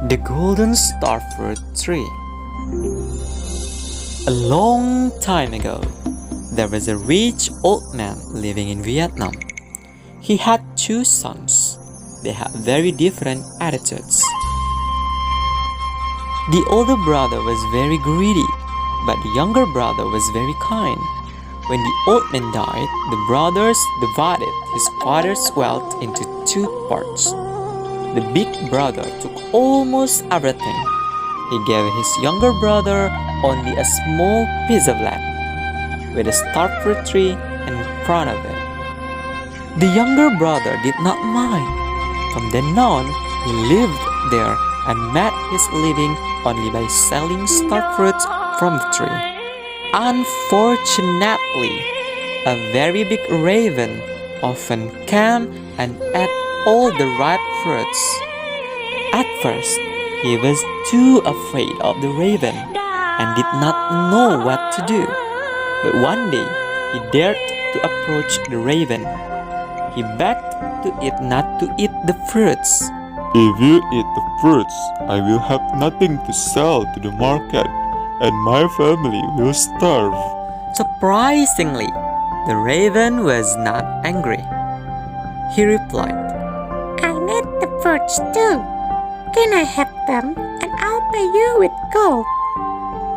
The Golden Starfruit Tree. A long time ago, there was a rich old man living in Vietnam. He had two sons. They had very different attitudes. The older brother was very greedy, but the younger brother was very kind. When the old man died, the brothers divided his father's wealth into two parts. The big brother took almost everything. He gave his younger brother only a small piece of land with a starfruit tree in front of it. The younger brother did not mind. From then on, he lived there and made his living only by selling starfruits from the tree. Unfortunately, a very big raven often came and ate all the ripe fruits. At first, he was too afraid of the raven and did not know what to do. But one day, he dared to approach the raven. He begged to it not to eat the fruits. If you eat the fruits, I will have nothing to sell to the market, and my family will starve. Surprisingly, the raven was not angry. He replied, I need the fruits too. Can I have them and I'll pay you with gold?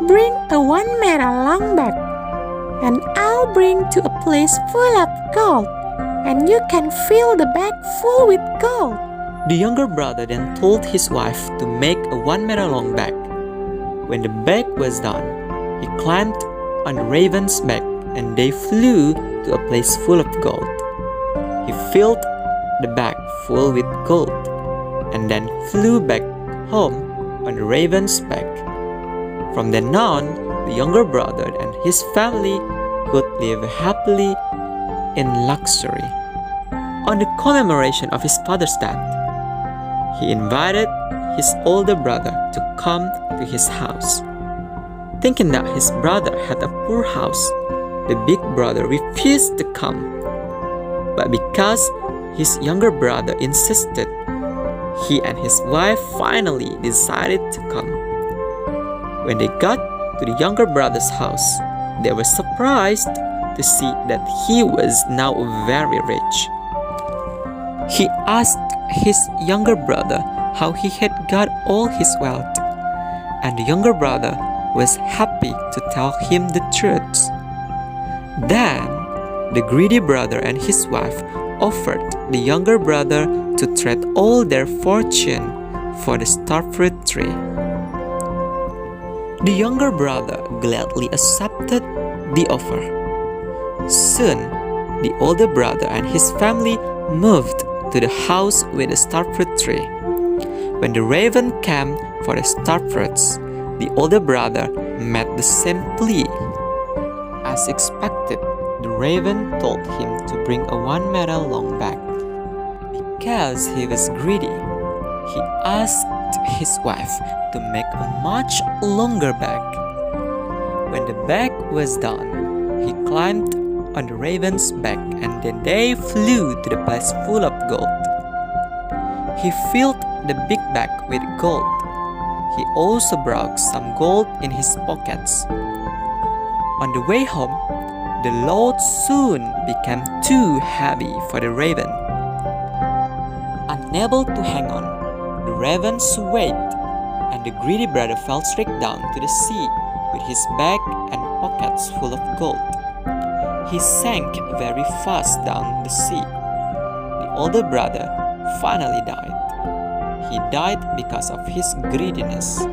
Bring a 1 meter long bag and I'll bring to a place full of gold, and you can fill the bag full with gold. The younger brother then told his wife to make a 1 meter long bag. When the bag was done, he climbed on the raven's back and they flew to a place full of gold. He filled the bag full with gold and then flew back home on the raven's back. From then on, the younger brother and his family could live happily in luxury. On the commemoration of his father's death, he invited his older brother to come to his house. Thinking that his brother had a poor house, the big brother refused to come. But because his younger brother insisted, he and his wife finally decided to come. When they got to the younger brother's house, they were surprised to see that he was now very rich. He asked his younger brother how he had got all his wealth, and the younger brother was happy to tell him the truth. Then, the greedy brother and his wife offered the younger brother to trade all their fortune for the starfruit tree. The younger brother gladly accepted the offer. Soon, the older brother and his family moved to the house with the starfruit tree. When the raven came for the starfruits, the older brother made the same plea. As expected, the raven told him to bring a 1 meter long bag. Because he was greedy, he asked his wife to make a much longer bag. When the bag was done, he climbed on the raven's back and then they flew to the place full of gold. He filled the big bag with gold. He also brought some gold in his pockets. On the way home, the load soon became too heavy for the raven. Unable to hang on, the raven swayed, and the greedy brother fell straight down to the sea with his bag and pockets full of gold. He sank very fast down the sea. The older brother finally died. He died because of his greediness.